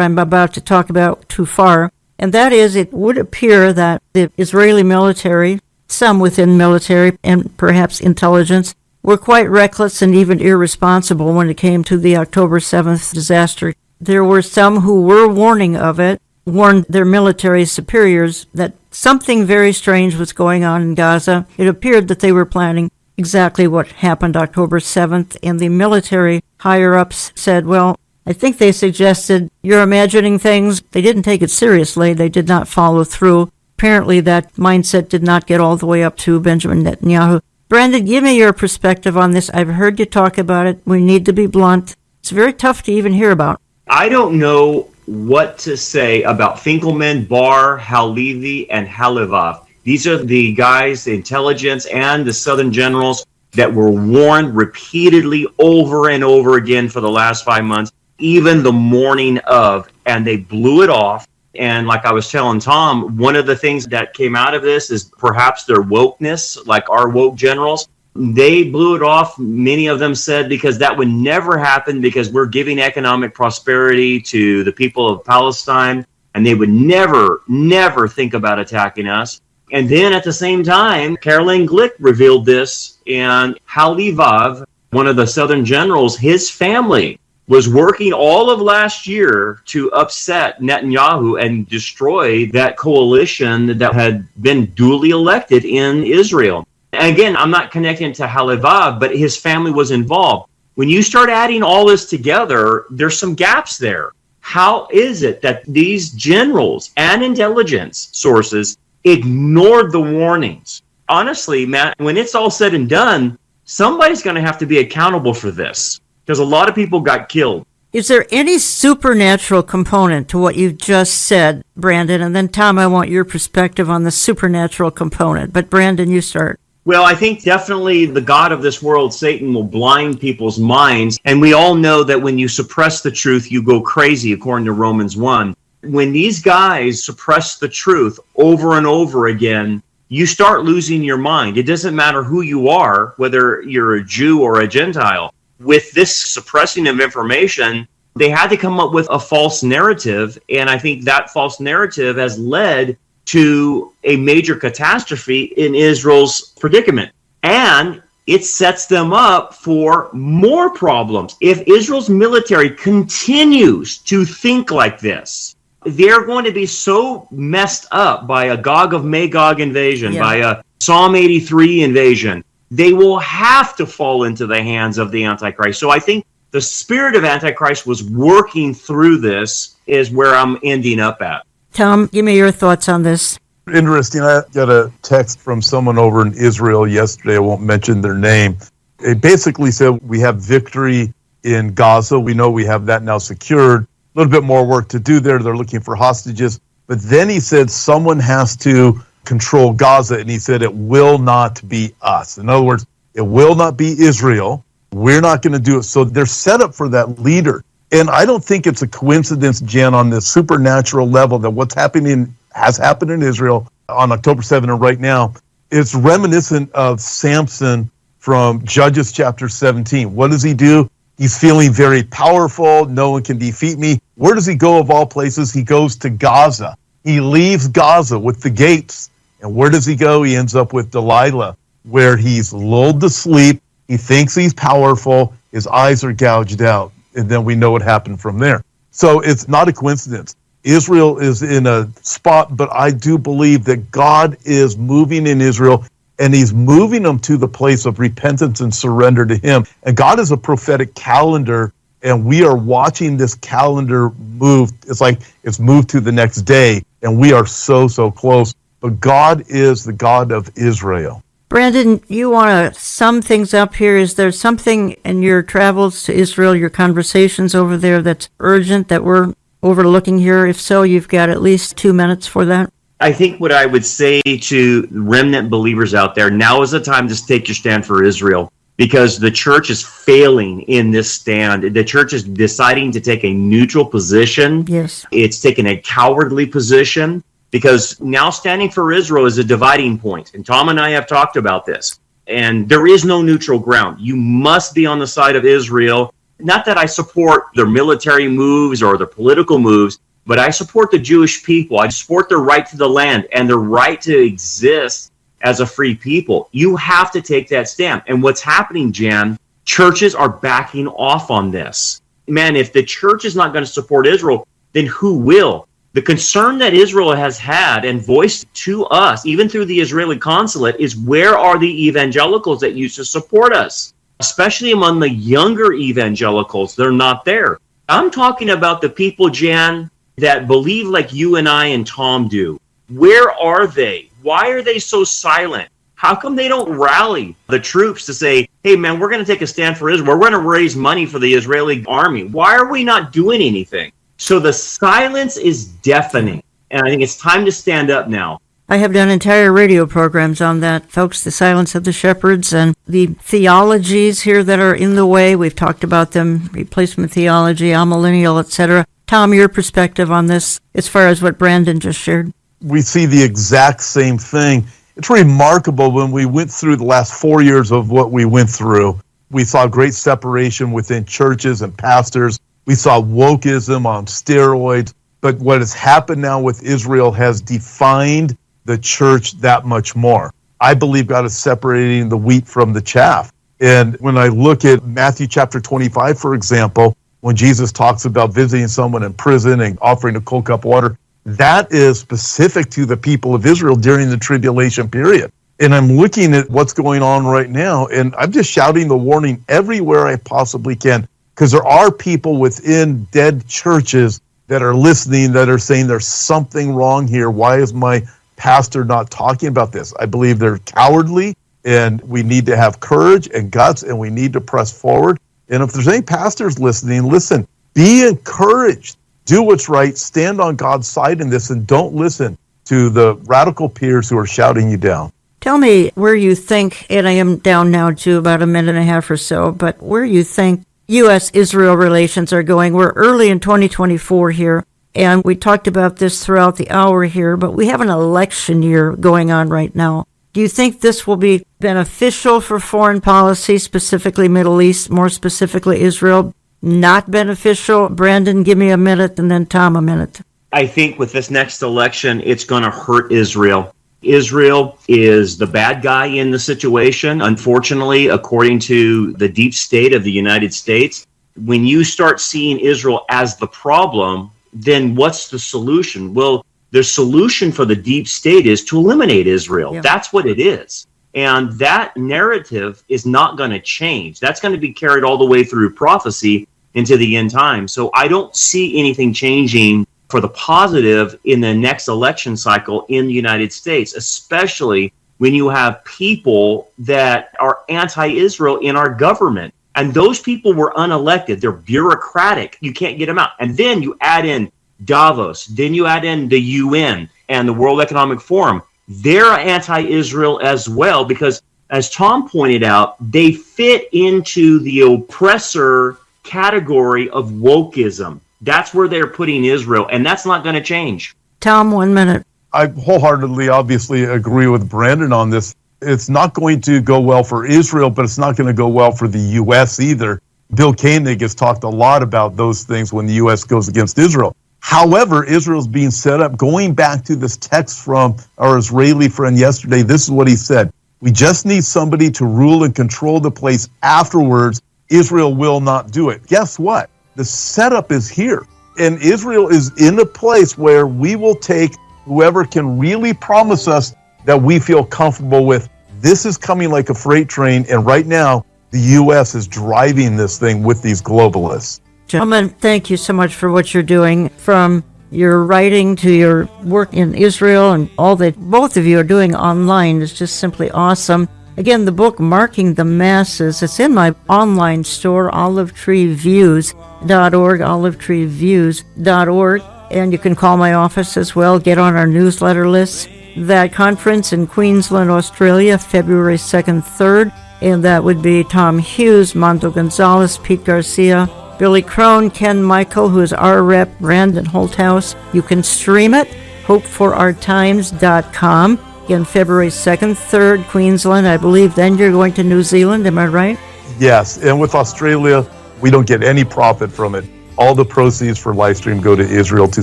I'm about to talk about too far, and that is it would appear that the Israeli military, some within military and perhaps intelligence, were quite reckless and even irresponsible when it came to the October 7th disaster. There were some who were warning of it, warned their military superiors that something very strange was going on in Gaza. It appeared that they were planning exactly what happened October 7th, and the military higher-ups said, well, I think they suggested you're imagining things. They didn't take it seriously. They did not follow through. Apparently that mindset did not get all the way up to Benjamin Netanyahu. Brandon, give me your perspective on this. I've heard you talk about it. We need to be blunt. It's very tough to even hear about. I don't know what to say about Finkelman, Barr, Halevi, and Halevav. These are the guys, the intelligence and the Southern generals that were warned repeatedly over and over again for the last 5 months, even the morning of, and they blew it off. And like I was telling Tom, one of the things that came out of this is perhaps their wokeness, like our woke generals. They blew it off, many of them said, because that would never happen because we're giving economic prosperity to the people of Palestine, and they would never, never think about attacking us. And then at the same time, Caroline Glick revealed this, and Halevav, one of the Southern generals, his family was working all of last year to upset Netanyahu and destroy that coalition that had been duly elected in Israel. And again, I'm not connecting to Halevav, but his family was involved. When you start adding all this together, there's some gaps there. How is it that these generals and intelligence sources ignored the warnings? Honestly, Matt, when it's all said and done, somebody's going to have to be accountable for this because a lot of people got killed. Is there any supernatural component to what you just said, Brandon? And then, Tom, I want your perspective on the supernatural component. But, Brandon, you start. Well, I think definitely the God of this world, Satan, will blind people's minds. And we all know that when you suppress the truth, you go crazy, according to Romans 1. When these guys suppress the truth over and over again, you start losing your mind. It doesn't matter who you are, whether you're a Jew or a Gentile. With this suppressing of information, they had to come up with a false narrative. And I think that false narrative has led to a major catastrophe in Israel's predicament. And it sets them up for more problems. If Israel's military continues to think like this, they're going to be so messed up by a Gog of Magog invasion, by a Psalm 83 invasion. They will have to fall into the hands of the Antichrist. So I think the spirit of Antichrist was working through this is where I'm ending up at. Tom, give me your thoughts on this. Interesting. I got a text from someone over in Israel yesterday. I won't mention their name. It basically said we have victory in Gaza. We know we have that now secured. A little bit more work to do there. They're looking for hostages. But then he said someone has to control Gaza, and he said it will not be us. In other words, it will not be Israel. We're not going to do it. So they're set up for that leader. And I don't think it's a coincidence, Jen, on this supernatural level that what's happening has happened in Israel on October 7th and right now. It's reminiscent of Samson from Judges chapter 17. What does he do? He's feeling very powerful. No one can defeat me. Where does he go of all places? He goes to Gaza. He leaves Gaza with the gates. And where does he go? He ends up with Delilah, where he's lulled to sleep. He thinks he's powerful. His eyes are gouged out. And then we know what happened from there. So it's not a coincidence. Israel is in a spot, but I do believe that God is moving in Israel and he's moving them to the place of repentance and surrender to him. And God is a prophetic calendar, and we are watching this calendar move. It's like it's moved to the next day, and we are so close. But God is the God of Israel. Brandon, you want to sum things up here. Is there something in your travels to Israel, your conversations over there, that's urgent that we're overlooking here? If so, you've got at least 2 minutes for that. I think what I would say to remnant believers out there, now is the time to take your stand for Israel, because the church is failing in this stand. The church is deciding to take a neutral position. Yes. It's taken a cowardly position, because now standing for Israel is a dividing point. And Tom and I have talked about this. And there is no neutral ground. You must be on the side of Israel. Not that I support their military moves or their political moves, but I support the Jewish people. I support their right to the land and their right to exist as a free people. You have to take that stand. And what's happening, Jan, churches are backing off on this. Man, if the church is not going to support Israel, then who will? The concern that Israel has had and voiced to us, even through the Israeli consulate, is where are the evangelicals that used to support us? Especially among the younger evangelicals, they're not there. I'm talking about the people, Jan, that believe like you and I and Tom do. Where are they? Why are they so silent? How come they don't rally the troops to say, hey, man, we're going to take a stand for Israel. We're going to raise money for the Israeli army. Why are we not doing anything? So the silence is deafening. And I think it's time to stand up now. I have done entire radio programs on that, folks, the silence of the shepherds and the theologies here that are in the way. We've talked about them, replacement theology, amillennial, etc. Tom, your perspective on this as far as what Brandon just shared. We see the exact same thing. It's remarkable when we went through the last 4 years of what we went through. We saw great separation within churches and pastors. We saw wokeism on steroids. But what has happened now with Israel has defined the church that much more. I believe God is separating the wheat from the chaff. And when I look at Matthew chapter 25, for example, when Jesus talks about visiting someone in prison and offering a cold cup of water, that is specific to the people of Israel during the tribulation period. And I'm looking at what's going on right now, and I'm just shouting the warning everywhere I possibly can, because there are people within dead churches that are listening that are saying there's something wrong here. Why is my pastor not talking about this? I believe they're cowardly, and we need to have courage and guts, and we need to press forward. And if there's any pastors listening, listen, be encouraged. Do what's right. Stand on God's side in this, and don't listen to the radical peers who are shouting you down. Tell me where you think, and I am down now to about a minute and a half or so, but where you think U.S.-Israel relations are going. We're early in 2024 here, and we talked about this throughout the hour here, but we have an election year going on right now. Do you think this will be beneficial for foreign policy, specifically Middle East, more specifically Israel? Not beneficial? Brandon, give me a minute, and then Tom a minute. I think with this next election, it's going to hurt Israel. Israel is the bad guy in the situation. Unfortunately, according to the deep state of the United States, when you start seeing Israel as the problem, then what's the solution? Well, the solution for the deep state is to eliminate Israel. Yeah. That's what it is. And that narrative is not going to change. That's going to be carried all the way through prophecy into the end time. So I don't see anything changing for the positive in the next election cycle in the United States, especially when you have people that are anti-Israel in our government. And those people were unelected. They're bureaucratic. You can't get them out. And then you add in Davos. Then you add in the UN and the World Economic Forum. They're anti-Israel as well because, as Tom pointed out, they fit into the oppressor category of wokeism. That's where they're putting Israel, and that's not going to change. Tom, 1 minute. I wholeheartedly, obviously, agree with Brandon on this. It's not going to go well for Israel, but it's not going to go well for the U.S. either. Bill Koenig has talked a lot about those things when the U.S. goes against Israel. However, Israel's being set up. Going back to this text from our Israeli friend yesterday, this is what he said. We just need somebody to rule and control the place afterwards. Israel will not do it. Guess what? The setup is here. And Israel is in a place where we will take whoever can really promise us that we feel comfortable with. This is coming like a freight train, and right now, the U.S. is driving this thing with these globalists. Gentlemen, thank you so much for what you're doing, from your writing to your work in Israel, and all that both of you are doing online is just simply awesome. Again, the book, Marking the Masses, it's in my online store, olivetreeviews.org, olivetreeviews.org, and you can call my office as well, get on our newsletter list. That conference in Queensland, Australia, February 2nd, 3rd, and that would be Tom Hughes, Mondo Gonzalez, Pete Garcia, Billy Crone, Ken Michael, who is our rep, Brandon Holthaus. You can stream it, hopeforourtimes.com. Again, February 2nd, 3rd, Queensland. I believe then you're going to New Zealand, am I right? Yes, and with Australia, we don't get any profit from it. All the proceeds for Livestream go to Israel to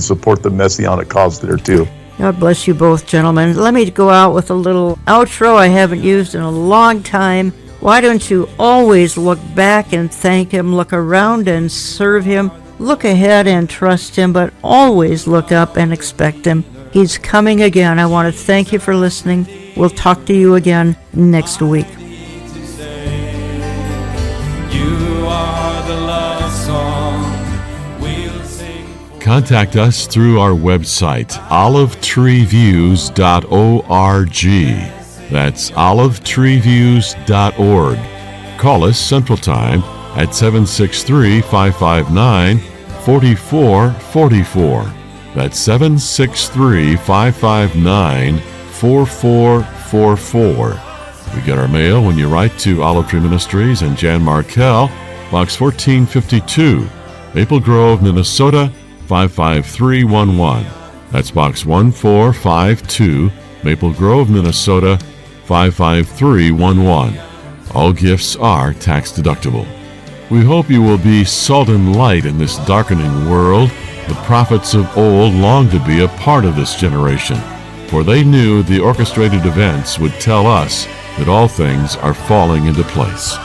support the Messianic cause there too. God bless you both, gentlemen. Let me go out with a little outro I haven't used in a long time. Why don't you always look back and thank Him, look around and serve Him, look ahead and trust Him, but always look up and expect Him. He's coming again. I want to thank you for listening. We'll talk to you again next week. Contact us through our website, olivetreeviews.org. That's olivetreeviews.org. Call us Central Time at 763-559-4444. That's 763-559-4444. We get our mail when you write to Olive Tree Ministries and Jan Markell, Box 1452, Maple Grove, Minnesota, 55311. That's Box 1452, Maple Grove, Minnesota, 55311. All gifts are tax deductible. We hope you will be salt and light in this darkening world. The prophets of old longed to be a part of this generation, for they knew the orchestrated events would tell us that all things are falling into place.